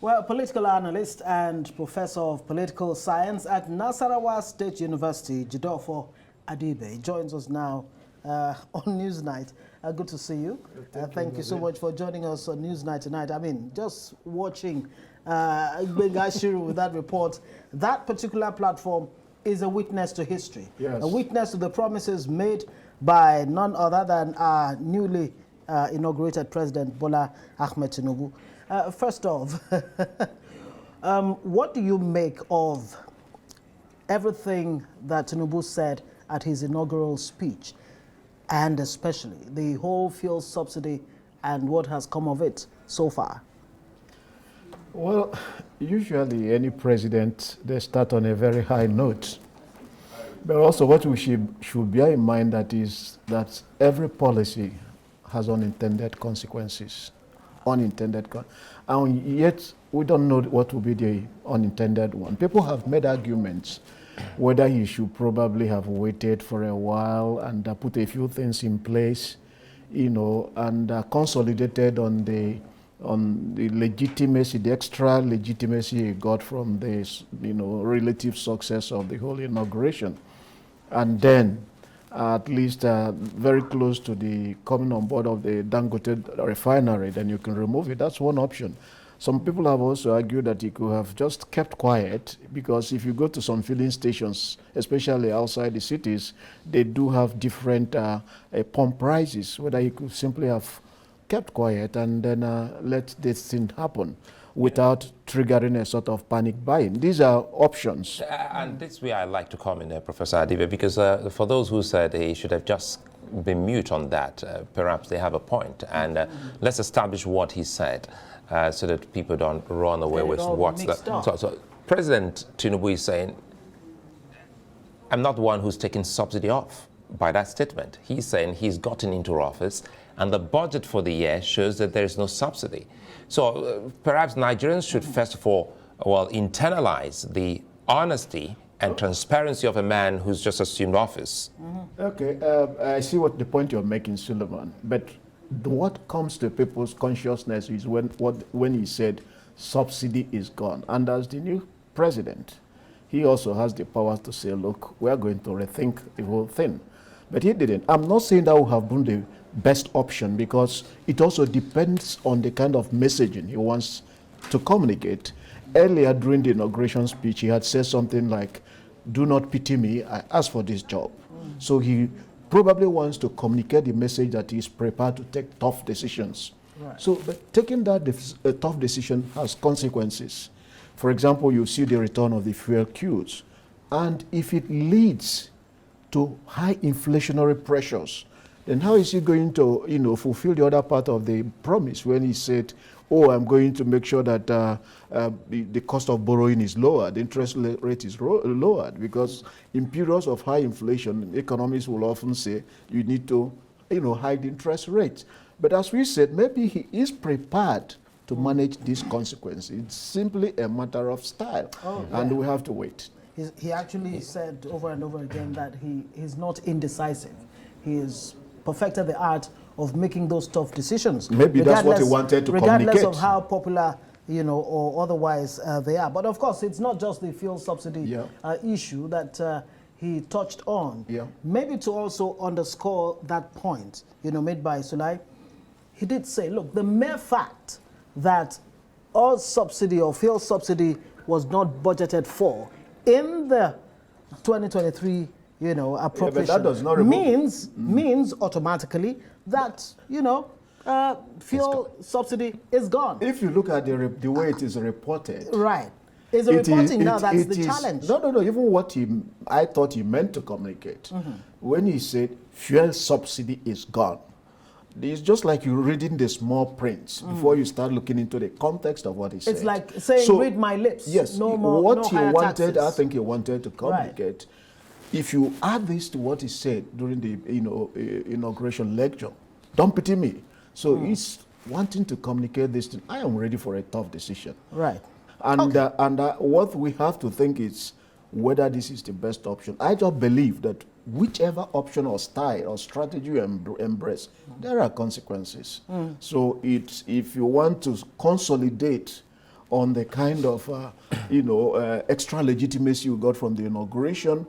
Well, political analyst and professor of political science at Nasarawa State University, Jideofor Adibe, joins us now on Newsnight. Good to see you. Thank you so much for joining us on Newsnight tonight. I mean, just watching Shiru with that report, that particular platform is a witness to history, a witness to the promises made by none other than our newly inaugurated President Bola Ahmed Tinubu. First off, what do you make of everything that Tinubu said at his inaugural speech, and especially the whole fuel subsidy and what has come of it so far? Well, usually any president, they start on a very high note. But also what we should bear in mind is that every policy has unintended consequences. And yet we don't know what will be the unintended one. People have made arguments whether he should probably have waited for a while and put a few things in place, and consolidated on the legitimacy, the extra legitimacy he got from the relative success of the whole inauguration. And then at least very close to the coming on board of the Dangote refinery, then you can remove it. That's one option. Some people have also argued that he could have just kept quiet, because if you go to some filling stations, especially outside the cities, they do have different pump prices, whether he could simply have kept quiet and then let this thing happen without triggering a sort of panic buying. These are options. And this is where I'd like to comment, Professor Adibe, because for those who said he should have just been mute on that, perhaps they have a point. And let's establish what he said so that people don't run away with what's that. So President Tinubu is saying, I'm not the one who's taking subsidy off by that statement. He's saying he's gotten into office and the budget for the year shows that there is no subsidy. So perhaps Nigerians should first of all, internalize the honesty and transparency of a man who's just assumed office. Okay, I see what the point you're making, Suleiman. But what comes to people's consciousness is when he said subsidy is gone. And as the new president, he also has the power to say, look, we're going to rethink the whole thing. But he didn't. I'm not saying that would have been the best option, because it also depends on the kind of messaging he wants to communicate. Earlier during the inauguration speech, he had said something like, do not pity me, I asked for this job. So he probably wants to communicate the message that he's prepared to take tough decisions. Right. So but taking that tough decision has consequences. For example, you see the return of the fuel queues. And if it leads to high inflationary pressures, then how is he going to, fulfill the other part of the promise when he said, oh, I'm going to make sure that the cost of borrowing is lower, the interest rate is lowered? Because in periods of high inflation, economists will often say you need to, hide interest rates. But as we said, maybe he is prepared to manage these consequences. It's simply a matter of style, and we have to wait. He actually said over and over again that he's not indecisive. He is perfected the art of making those tough decisions. Maybe that's what he wanted to communicate. Regardless of how popular, or otherwise they are. But of course, it's not just the fuel subsidy issue that he touched on. Maybe to also underscore that point, made by Sulai, he did say, look, the mere fact that all subsidy or fuel subsidy was not budgeted for in the 2023 appropriation, that does not means automatically that, fuel subsidy is gone. If you look at the way it is reported. Right. It's the reporting now that's the challenge. No. Even what I thought he meant to communicate. When he said fuel subsidy is gone, it's just like you're reading the small print before you start looking into the context of what he said. It's like saying, read my lips. Yes. No more. What he wanted, taxes. I think he wanted to communicate. Right. If you add this to what he said during the inauguration lecture, don't pity me. So he's wanting to communicate this thing. I am ready for a tough decision. Right. And what we have to think is whether this is the best option. I just believe that whichever option or style or strategy you embrace, there are consequences. So if you want to consolidate on the kind of, extra legitimacy you got from the inauguration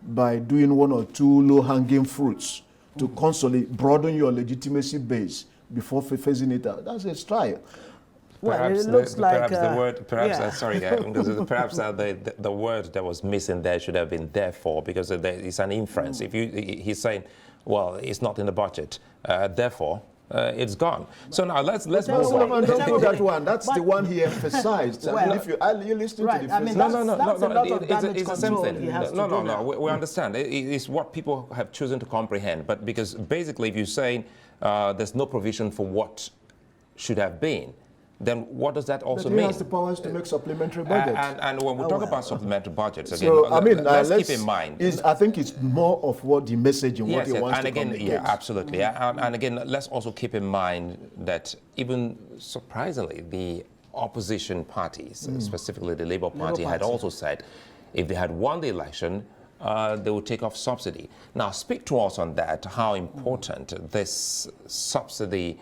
by doing one or two low-hanging fruits to consolidate, broaden your legitimacy base before phasing it out. That's a style. Well, Perhaps it looks like perhaps the word, perhaps yeah. sorry, perhaps the word that was missing there should have been therefore, because it's an inference. If he's saying, well, it's not in the budget, therefore. It's gone. So now let's move on. Don't put that one. That's the one he emphasized. Well, I mean, if you listen right, to the I mean, first, that's a lot of damage it's the same control thing. he has to do now. We understand. It's what people have chosen to comprehend. But because basically, if you're saying there's no provision for what should have been, then what does that also he mean? has the powers to make supplementary budgets. And when we talk about supplementary budgets, again, so, I mean, let's keep in mind. I think it's more of what the message and what he wants and to again, communicate. yeah, absolutely. And again, let's also keep in mind that even surprisingly, the opposition parties, specifically the Labour Party, had also said if they had won the election, they would take off subsidy. Now, speak to us on that, how important this subsidy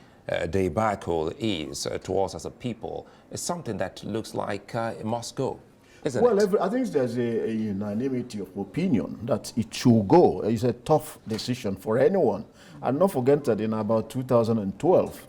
debacle is to us as a people. It's something that looks like it must go, isn't it? Well, I think there's a unanimity of opinion that it should go. It's a tough decision for anyone. And not forget that in about 2012,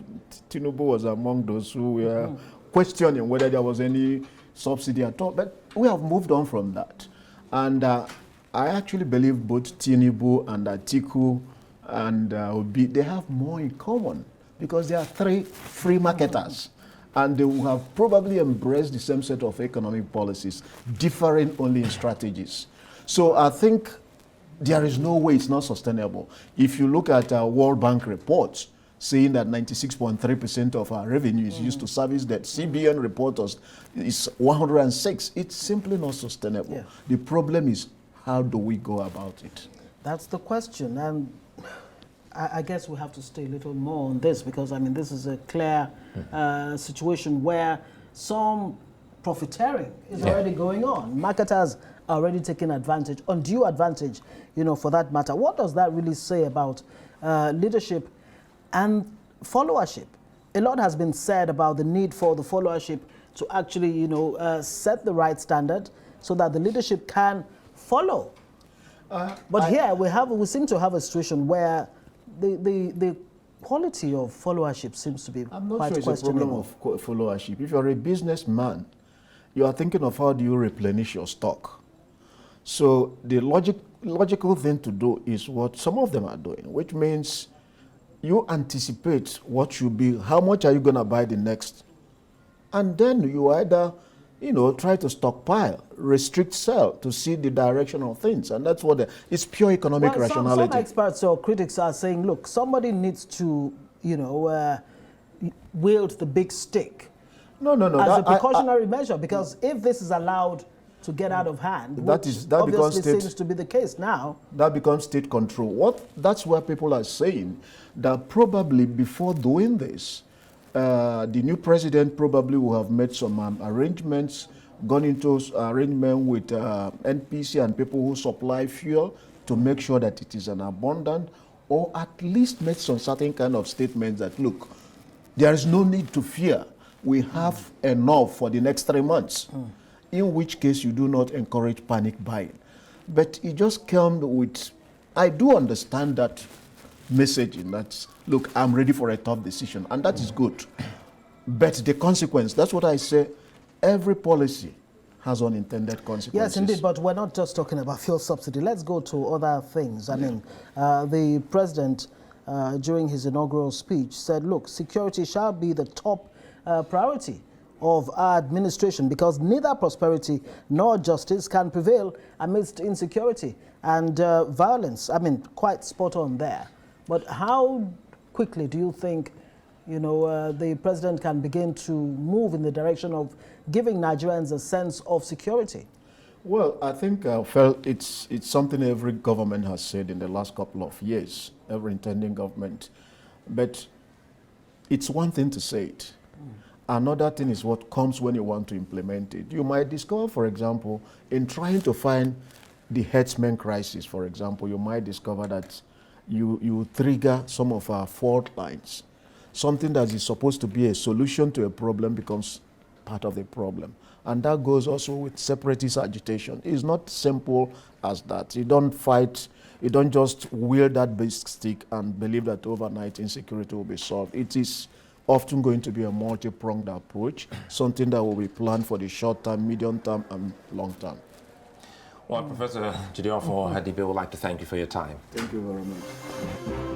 Tinubu was among those who were questioning whether there was any subsidy at all. But we have moved on from that. And I actually believe both Tinubu and Atiku and Obi, they have more in common, because they are three free marketers. And they will have probably embraced the same set of economic policies, differing only in strategies. So I think there is no way it's not sustainable. If you look at World Bank reports saying that 96.3% of our revenue is used to service debt, CBN report is 106, it's simply not sustainable. Yeah. The problem is, how do we go about it? That's the question. And I guess we have to stay a little more on this, because, I mean, this is a clear situation where some profiteering is already going on. Marketers are already taking advantage, undue advantage, for that matter. What does that really say about leadership and followership? A lot has been said about the need for the followership to actually, set the right standard so that the leadership can follow. But here we seem to have a situation where the quality of followership seems to be I'm not quite sure it's questionable. a problem of followership. If you're a businessman, you are thinking of how do you replenish your stock. So the logical thing to do is what some of them are doing, which means you anticipate what should be, how much are you going to buy the next, and then you either try to stockpile, restrict sell to see the direction of things. And that's what it's pure economic rationality. Some experts or critics are saying, look, somebody needs to, wield the big stick. No. As a precautionary measure, because if this is allowed to get out of hand, that obviously seems to be the case now. That becomes state control. That's where people are saying that probably before doing this, the new president probably will have made some arrangements, gone into arrangement with NPC and people who supply fuel to make sure that it is an abundant, or at least made some certain kind of statements that, look, there is no need to fear. We have enough for the next 3 months, in which case you do not encourage panic buying. But it just came with, I do understand that messaging, that's, look, I'm ready for a tough decision, and that is good. But the consequence, that's what I say, every policy has unintended consequences. Yes, indeed, but we're not just talking about fuel subsidy. Let's go to other things. I mean, the president, during his inaugural speech, said, look, security shall be the top priority of our administration, because neither prosperity nor justice can prevail amidst insecurity and violence. I mean, quite spot on there. But how quickly do you think, the president can begin to move in the direction of giving Nigerians a sense of security? Well, I think it's something every government has said in the last couple of years, every intending government. But it's one thing to say it. Another thing is what comes when you want to implement it. You might discover, for example, in trying to find the herdsmen crisis, for example, you might discover that you trigger some of our fault lines. Something that is supposed to be a solution to a problem becomes part of the problem. And that goes also with separatist agitation. It's not simple as that. You don't fight, you don't just wield that big stick and believe that overnight insecurity will be solved. It is often going to be a multi-pronged approach, something that will be planned for the short term, medium term, and long term. Well, Professor Jideofor Adibe would like to thank you for your time. Thank you very much.